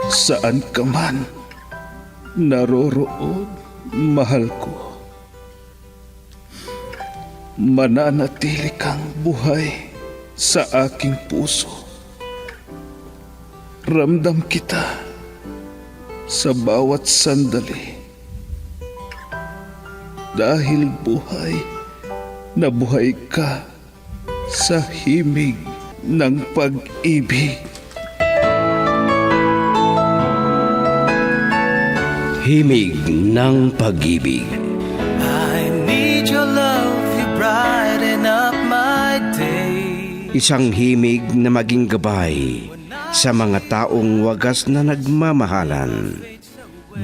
Saan ka man naroroon, mahal ko, mananatili kang buhay sa aking puso. Ramdam kita sa bawat sandali. Dahil buhay na buhay ka sa himig ng pag-ibig. Himig ng pag-ibig. I need your love, you brighten up my day. Isang himig na maging gabay sa mga taong wagas na nagmamahalan.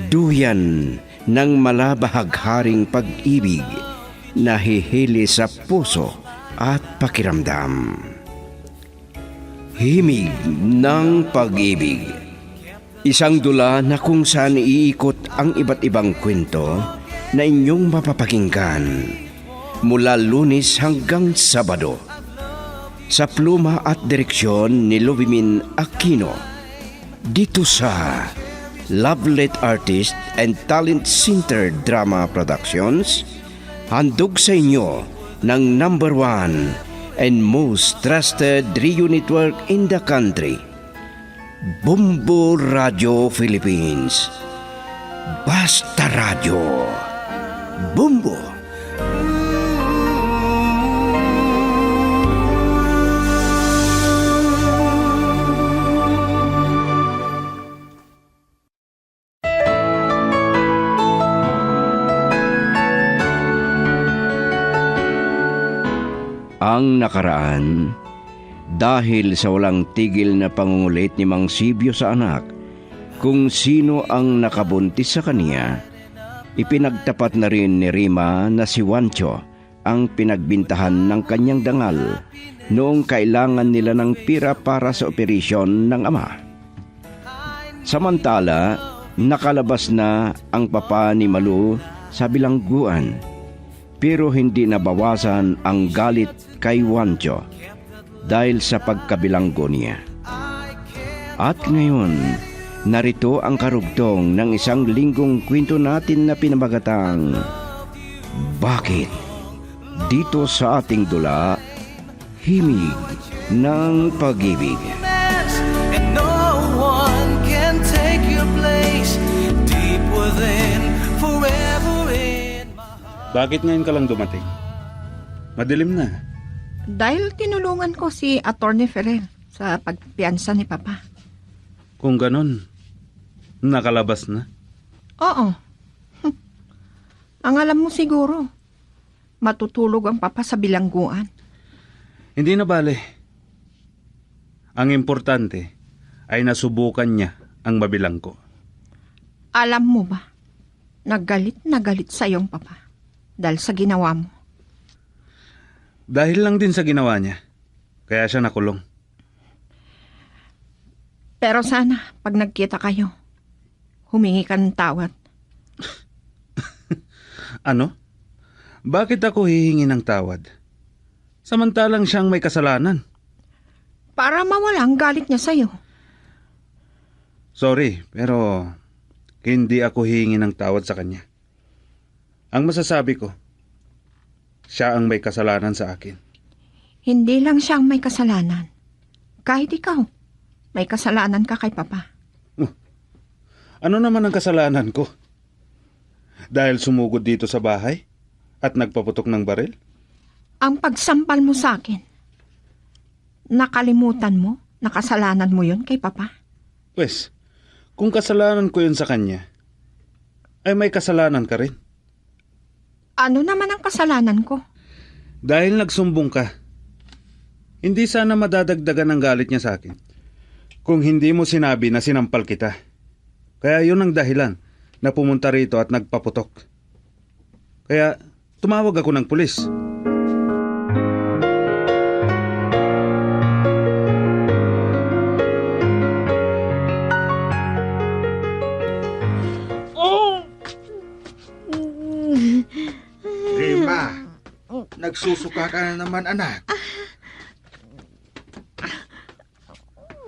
Duyan ng malabahagharing pag-ibig na hihili sa puso at pakiramdam. Himig ng pag-ibig. Isang dula na kung saan iikot ang iba't ibang kwento na inyong mapapakinggan mula Lunes hanggang Sabado. Sa pluma at direksyon ni Luvimin Aquino. Dito sa Lovelet Artist and Talent Center Drama Productions, handog sa inyo ng #1 and most trusted radio network in the country, Bumbo Radio Philippines. Basta Radio. Bumbo. Ang nakaraan, dahil sa walang tigil na pangungulit ni Mang Sibyo sa anak kung sino ang nakabuntis sa kaniya, ipinagtapat na rin ni Rima na si Juancho ang pinagbintahan ng kanyang dangal noong kailangan nila ng pira para sa operasyon ng ama. Samantala, nakalabas na ang papa ni Malu sa bilangguan, pero hindi nabawasan ang galit kay Juancho dahil sa pagkabilanggo niya. At ngayon, narito ang karugtong ng isang linggong kwento natin na pinamagatang Bakit? Dito sa ating dula, Himig ng Pag-ibig. And no one can take your place deep within, forever in my heart. Bakit ngayon ka lang dumating? Madilim na. Dahil tinulungan ko si Attorney Ferrer sa pagpiyansa ni Papa. Kung ganon, nakalabas na. Oo. Ang alam mo siguro, matutulog ang Papa sa bilangguan. Hindi na bale. Ang importante ay nasubukan niya ang mabilang ko. Alam mo ba, nagalit na galit sa iyong Papa dahil sa ginawa mo. Dahil lang din sa ginawa niya, kaya siya nakulong. Pero sana, pag nagkita kayo, humingi ka ng tawad. Ano? Bakit ako hihingi ng tawad? Samantalang siyang may kasalanan. Para mawala ang galit niya sa'yo. Sorry, pero hindi ako hihingi ng tawad sa kanya. Ang masasabi ko, siya ang may kasalanan sa akin. Hindi lang siyang may kasalanan. Kahit ikaw, may kasalanan ka kay Papa. Ano naman ang kasalanan ko? Dahil sumugod dito sa bahay at nagpaputok ng baril? Ang pagsampal mo sa akin, nakalimutan mo na kasalanan mo yun kay Papa? Pwes, kung kasalanan ko yun sa kanya, ay may kasalanan ka rin. Ano naman ang kasalanan ko? Dahil nagsumbong ka, hindi sana madadagdagan ang galit niya sa akin kung hindi mo sinabi na sinampal kita. Kaya yun ang dahilan na pumunta rito at nagpaputok. Kaya tumawag ako ng pulis. Rima, nagsusuka ka na naman, anak.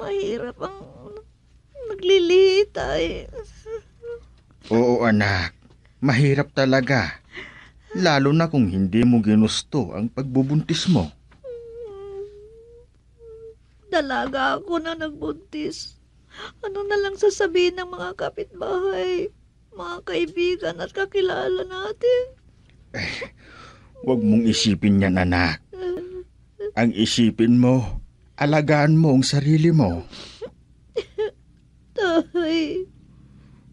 Mahirap ang naglilitay. Oo anak, mahirap talaga. Lalo na kung hindi mo ginusto ang pagbubuntis mo. Dalaga ako na nagbuntis. Ano na lang sasabihin ng mga kapitbahay, mga kaibigan at kakilala natin? Huwag mong isipin yan, anak. Ang isipin mo, alagaan mo ang sarili mo. Tay,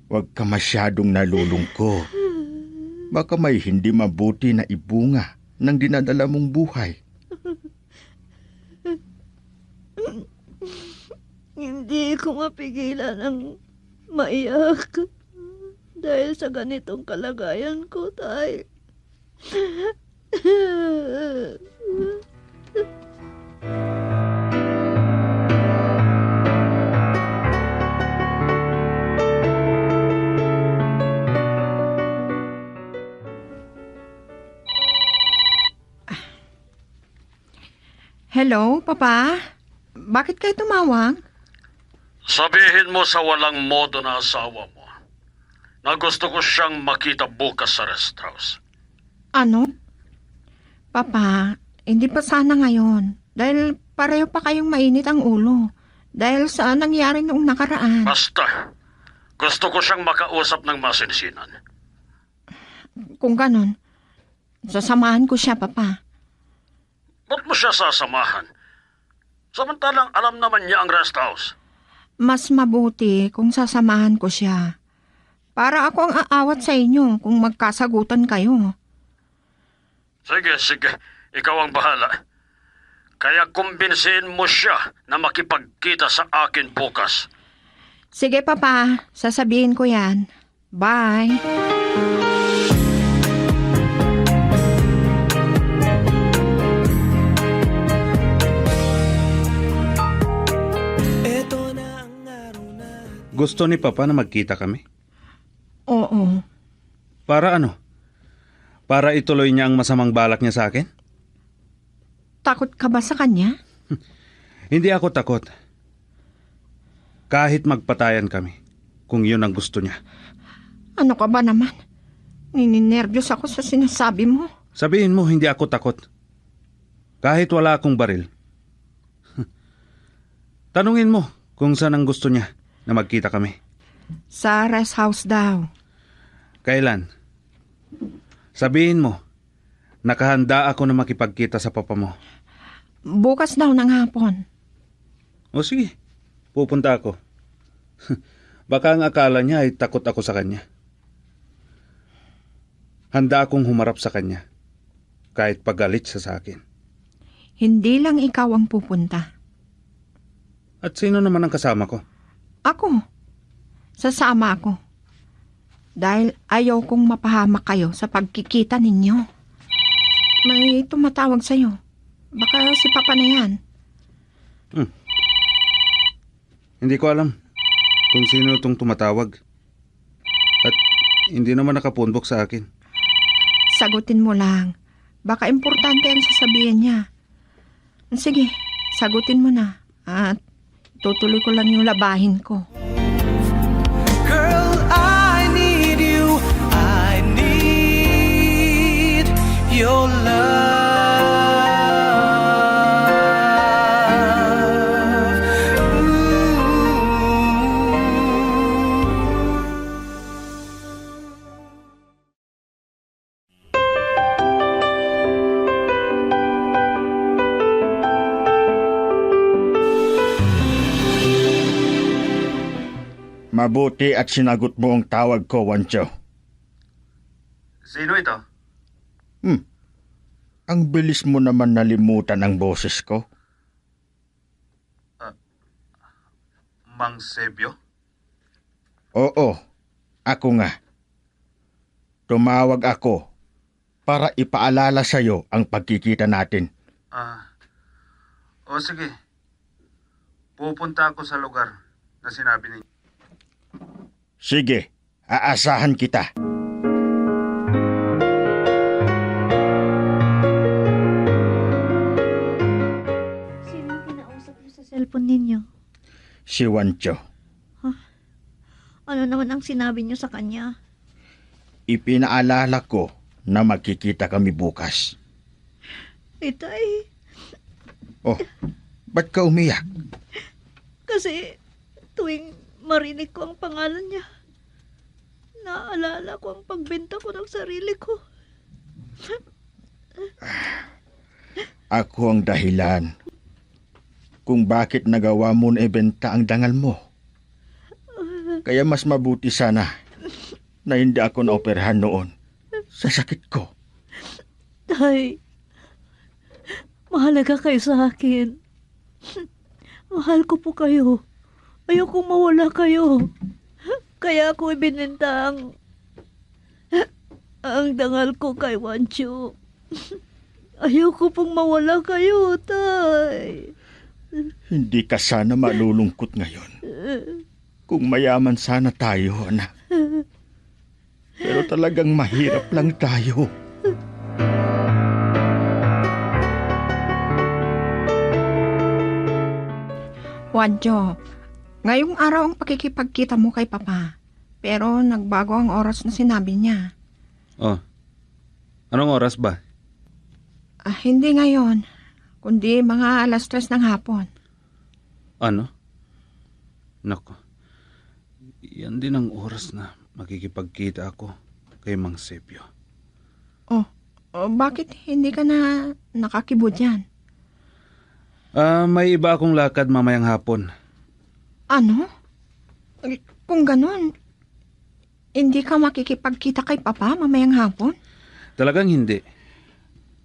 Huwag ka masyadong nalulungkot. Baka may hindi mabuti na ibunga ng dinadala mong buhay. hindi ko mapigilan ang maiyak dahil sa ganitong kalagayan ko, tay. Hello, Papa? Bakit kayo tumawag? Sabihin mo sa walang modo na asawa mo na gusto ko siyang makita bukas sa rest house. Ano? Papa, hindi pa sana ngayon. Dahil pareho pa kayong mainit ang ulo. Dahil sa nangyari noong nakaraan. Basta, gusto ko siyang makausap ng masinsinan. Kung ganon, sasamahan ko siya, Papa. Ba't mo siya sasamahan? Samantalang alam naman niya ang rest house. Mas mabuti kung sasamahan ko siya. Para ako ang aawat sa inyo kung magkasagutan kayo. Sige, ikaw ang bahala. Kaya kumbinsihin mo siya na makipagkita sa akin bukas. Sige, Papa. Sasabihin ko yan. Bye. Gusto ni Papa na magkita kami? Oo. Para ano? Para ituloy niya ang masamang balak niya sa akin? Takot ka ba sa kanya? Hindi ako takot. Kahit magpatayan kami, kung yun ang gusto niya. Ano ka ba naman? Nininervyos ako sa sinasabi mo. Sabihin mo, hindi ako takot. Kahit wala akong baril. Tanungin mo kung saan ang gusto niya na magkita kami. Sa rest house daw. Kailan? Sabihin mo, nakahanda ako na makipagkita sa papa mo. Bukas daw ng hapon. O sige, pupunta ako. Baka ang akala niya ay takot ako sa kanya. Handa akong humarap sa kanya, kahit pagalit siya sa akin. Hindi lang ikaw ang pupunta. At sino naman ang kasama ko? Ako. Sasama ako. Dahil ayaw kong mapahamak kayo sa pagkikita ninyo. May tumatawag sa'yo. Baka si Papa na yan. Hindi ko alam kung sino itong tumatawag. At hindi naman nakapunbok sa akin. Sagutin mo lang. Baka importante ang sasabihin niya. Sige, sagutin mo na. At tutuloy ko lang yung labahin ko. Girl, I need you. I need your love. Mabuti at sinagot mo ang tawag ko, Wancho. Sino ito? Ang bilis mo naman nalimutan ang boses ko. Mang Sebio? Oo, ako nga. Tumawag ako para ipaalala sa'yo ang pagkikita natin. O sige. Pupunta ako sa lugar na sinabi niyo. Sige, aasahan kita. Sino kinausap niyo sa cellphone ninyo? Si Wancho. Ano naman ang sinabi niyo sa kanya? Ipinaalala ko na magkikita kami bukas. Tay, Oh, ba't ka umiyak? kasi tuwing marinig ko ang pangalan niya, naaalala ko ang pagbenta ko ng sarili ko. Ako ang dahilan kung bakit nagawa mo na ibenta ang dangal mo. Kaya mas mabuti sana na hindi ako naoperahan noon sa sakit ko. Tay, mahalaga kayo sa akin. Mahal ko po kayo. Ayokong mawala kayo. Kaya ako ibinenta ang dangal ko kay Wancho. Ayoko pong mawala kayo, Tay. Hindi ka sana malulungkot ngayon. Kung mayaman sana tayo, anak. Pero talagang mahirap lang tayo. Wancho, ngayong araw ang pakikipagkita mo kay Papa. Pero nagbago ang oras na sinabi niya. Oh, anong oras ba? Hindi ngayon, kundi mga 3:00 ng hapon. Ano? Nako, yan din ang oras na makikipagkita ako kay Mang Sepio. Bakit hindi ka na nakakibot dyan? May iba akong lakad mamayang hapon. Ano? Kung ganun, hindi ka makikipagkita kay Papa mamayang hapon? Talagang hindi.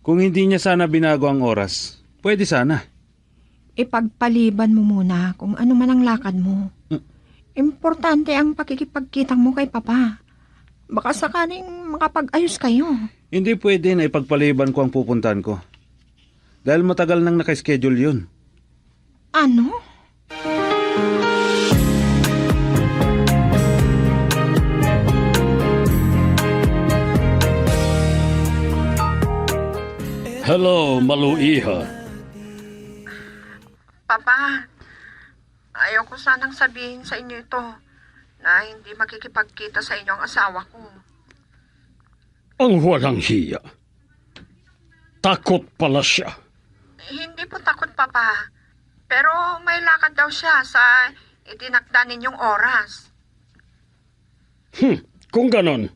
Kung hindi niya sana binago ang oras, pwede sana. Ipagpaliban mo muna kung ano man ang lakad mo. Importante ang pakikipagkita mo kay Papa. Baka sakaling makapag-ayos kayo. Hindi pwede na ipagpaliban ko ang pupuntahan ko. Dahil matagal nang nakaschedule yun. Ano? Hello, Maluiha. Papa, ayoko sanang sabihin sa inyo ito na hindi makikipagkita sa inyo ang asawa ko. Ang walang hiya. Takot pala siya. Hindi po takot, Papa. Pero may lakad daw siya sa itinakda ninyong oras. Kung ganon,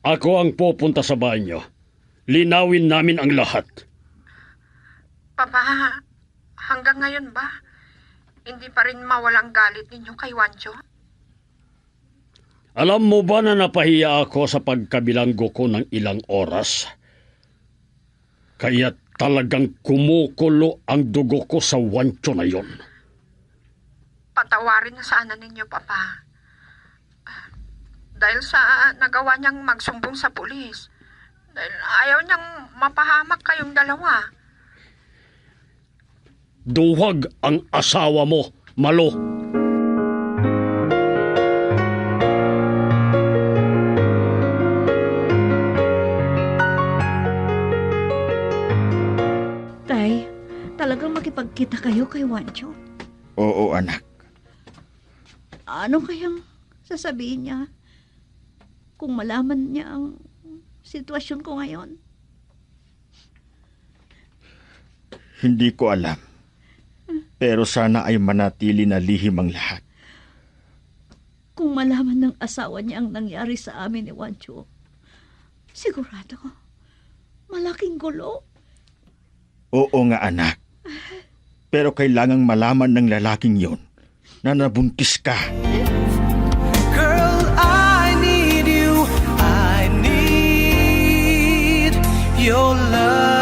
ako ang pupunta sa banyo. Linawin namin ang lahat. Papa, hanggang ngayon ba, hindi pa rin mawalang galit ninyo kay Wancho? Alam mo ba na napahiya ako sa pagkabilanggo ko ng ilang oras? Kaya talagang kumukulo ang dugo ko sa Wancho na yon. Patawarin na sana ninyo, Papa. Dahil sa nagawa niyang magsumbong sa pulis. Dahil ayaw niyang mapahamak kayong dalawa. Duwag ang asawa mo, Malo. Tay, talagang makipagkita kayo kay Wancho? Oo, anak. Ano kayang sasabihin niya kung malaman niya ang sitwasyon ko ngayon? Hindi ko alam. Pero sana ay manatili na lihim ang lahat. Kung malaman ng asawa niya ang nangyari sa amin ni Wancho, sigurado, malaking gulo. Oo nga, anak. Pero kailangang malaman ng lalaking yon na nabuntis ka. Girl, I need you. I need your love.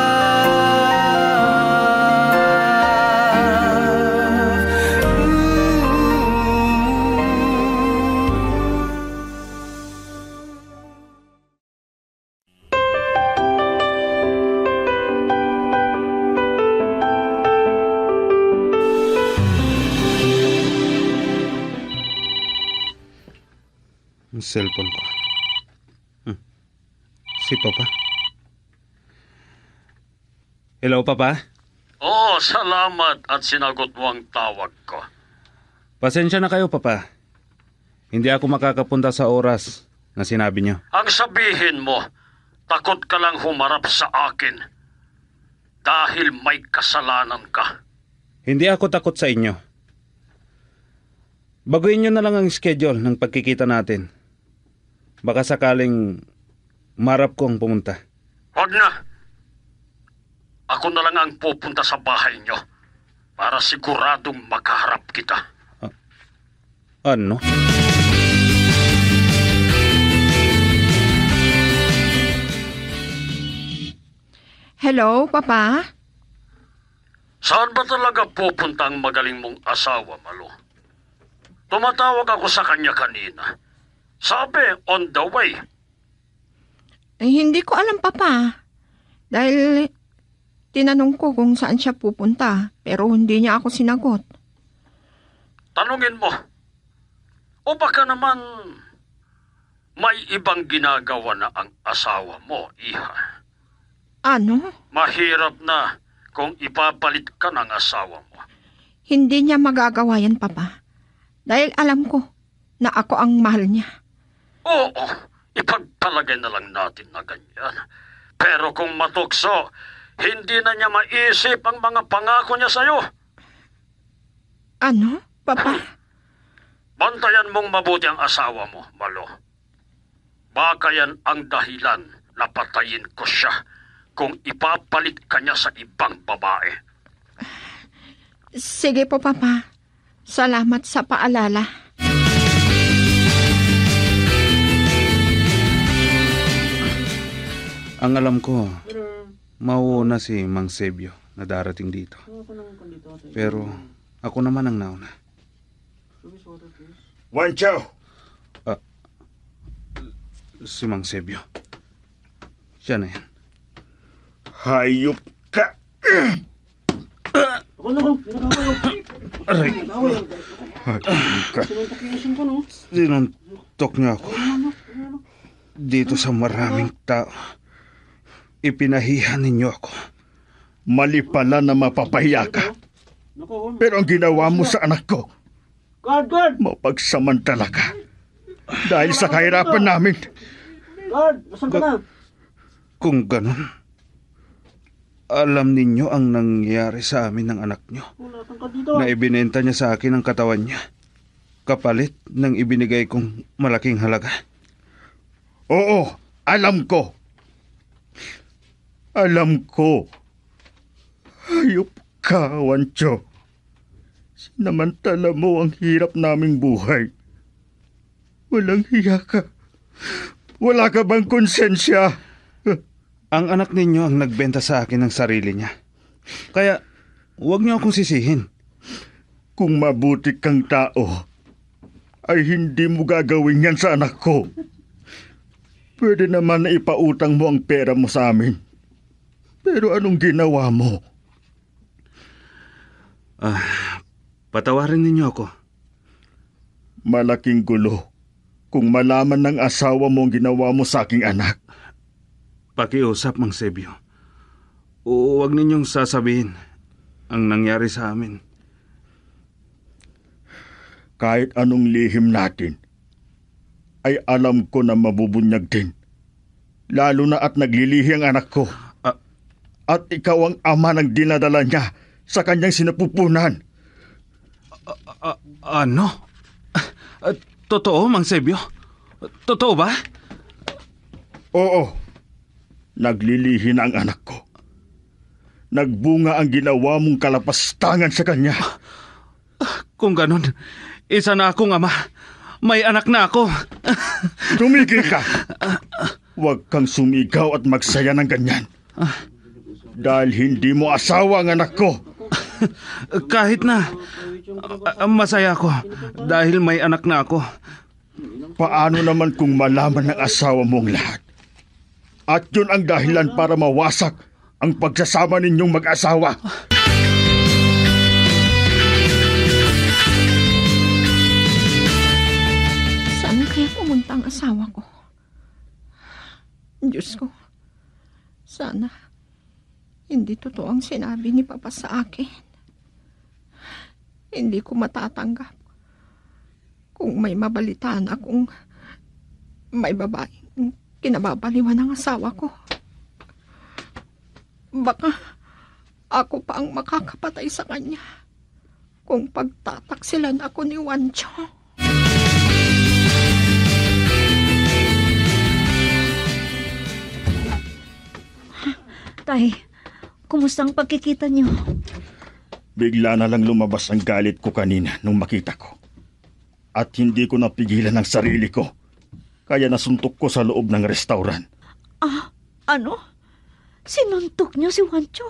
Ang cellphone ko. Si Papa. Hello, Papa? Oh, salamat at sinagot mo ang tawag ko. Pasensya na kayo, Papa. Hindi ako makakapunta sa oras na sinabi niyo. Ang sabihin mo, takot ka lang humarap sa akin dahil may kasalanan ka. Hindi ako takot sa inyo. Baguhin nyo na lang ang schedule ng pagkikita natin. Baka sakaling marap kong pumunta. Huwag na. Ako na lang ang pupunta sa bahay nyo para siguradong makaharap kita. Ano? Hello, Papa? Saan ba talaga pupunta ang magaling mong asawa, Malo? Tumatawag ako sa kanya kanina. Sabi, on the way. Hindi ko alam, Papa. Dahil tinanong ko kung saan siya pupunta, pero hindi niya ako sinagot. Tanungin mo. O baka naman may ibang ginagawa na ang asawa mo, Iha. Ano? Mahirap na kung ipapalit ka ng asawa mo. Hindi niya magagawa yan, Papa. Dahil alam ko na ako ang mahal niya. Oo, ipagpalagay na lang natin na ganyan. Pero kung matukso, hindi na niya maisip ang mga pangako niya sa'yo. Ano, Papa? Bantayan mong mabuti ang asawa mo, Malo. Baka yan ang dahilan na patayin ko siya kung ipapalit ka niya sa ibang babae. Sige po, Papa. Salamat sa paalala. Ang alam ko, mauuna si Mang Sebio na darating dito. Pero ako naman ang nauna. Wancho! Si Mang Sebio. Siya na yan. Hayop ka! Aray, Hayop ka! sinuntok niya ako. Dito sa maraming tao. Ipinahiya ninyo ako. Mali pala na mapapahiya ka. Pero ang ginawa mo sa anak ko, mapagsamantala ka. Dahil sa kahirapan namin. Kung ganun, alam ninyo ang nangyari sa amin ng anak nyo. Na ibinenta niya sa akin ang katawan niya. Kapalit ng ibinigay kong malaking halaga. Oo, alam ko. Alam ko. Hayop ka, Wancho. Sinamantala mo ang hirap naming buhay. Walang hiya ka. Wala ka bang konsensya? Ang anak ninyo ang nagbenta sa akin ng sarili niya. Kaya, huwag niyo akong sisihin. Kung mabuti kang tao, ay hindi mo gagawin yan sa anak ko. Pwede naman na ipautang mo ang pera mo sa amin. Pero anong ginawa mo? Patawarin ninyo ako. Malaking gulo kung malaman ng asawa mo ang ginawa mo sa aking anak. Pakiusap, Mang Sebio. Huwag ninyong sasabihin ang nangyari sa amin. Kahit anong lihim natin, ay alam ko na mabubunyag din. Lalo na at naglilihi ang anak ko. At ikaw ang ama ng dinadala niya sa kanyang sinapupunan. Ano? Totoo, Mang Sebio? Totoo ba? Oo. Naglilihi na ang anak ko. Nagbunga ang ginawa mong kalapastangan sa kanya. Kung ganun, isa na akong ama. May anak na ako. Tumigil ka! Huwag kang sumigaw at magsaya ng ganyan. Dahil hindi mo asawa ang anak ko. Kahit na, masaya ako dahil may anak na ako. Paano naman kung malaman ng asawa mong lahat? At yun ang dahilan para mawasak ang pagsasama ninyong mag-asawa. Saan kaya pumunta ang asawa ko? Diyos ko, sana hindi totoo ang sinabi ni Papa sa akin. Hindi ko matatanggap kung may mabalitaan akong may babaeng kinababaliwan ng asawa ko. Baka ako pa ang makakapatay sa kanya kung pagtataksilan ako ni Wancho. Tay, kumusta ang pagkikita niyo? Bigla na lang lumabas ang galit ko kanina nung makita ko. At hindi ko napigilan ang sarili ko. Kaya nasuntok ko sa loob ng restaurant. Ano? Sinuntok niyo si Wancho?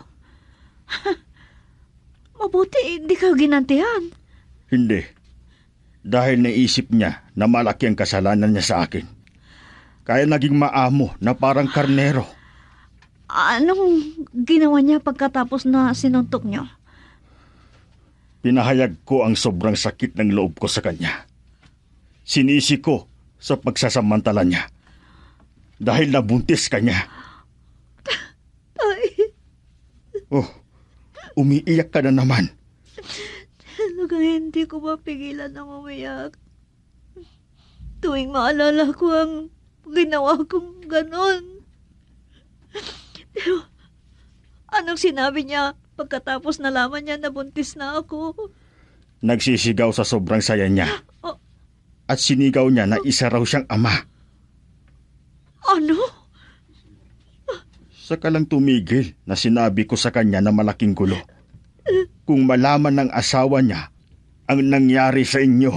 Mabuti hindi ka ginantihan. Hindi. Dahil naisip niya na malaki ang kasalanan niya sa akin. Kaya naging maamo na parang karnero. Anong ginawa niya pagkatapos na sinuntok niyo? Pinahayag ko ang sobrang sakit ng loob ko sa kanya. Sinisi ko sa pagsasamantala niya. Dahil nabuntis ka niya. Tay, Oh, umiiyak ka na naman. talagang hindi ko mapigilan na umiyak. Tuwing maalala ko ang ginawa kong ganon. Pero, anong sinabi niya pagkatapos nalaman niya na buntis na ako? Nagsisigaw sa sobrang saya niya. Oh. At sinigaw niya na isa raw siyang ama. Ano? Saka lang tumigil na sinabi ko sa kanya na malaking gulo. Kung malaman ng asawa niya ang nangyari sa inyo.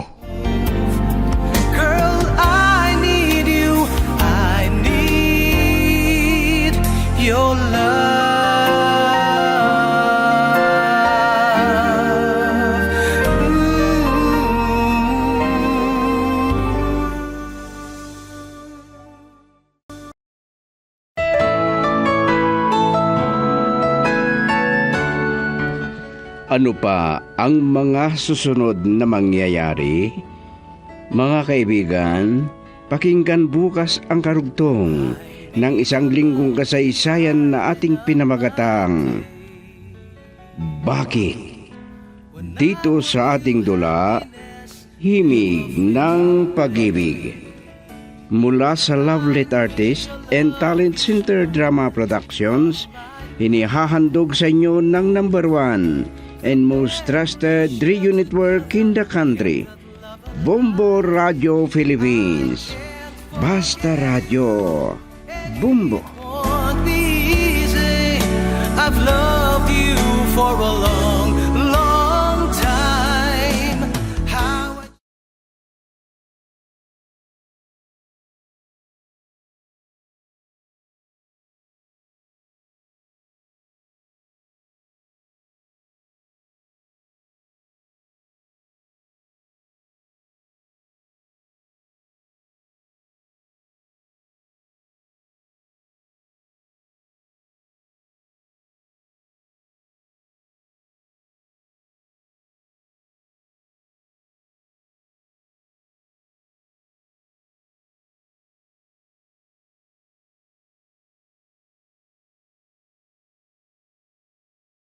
Girl, I need you. I need your love. Ano pa ang mga susunod na mangyayari? Mga kaibigan, pakinggan bukas ang karugtong ng isang linggong kasaysayan na ating pinamagatang Bakit? Dito sa ating dula, Himig ng Pag-ibig. Mula sa Lovelet Artist and Talent Center Drama Productions, inihahandog sa inyo ng #1 and most trusted radio network in the country, Bombo Radio Philippines. Basta Radio. Bombo. Won't be easy. I've loved you for a long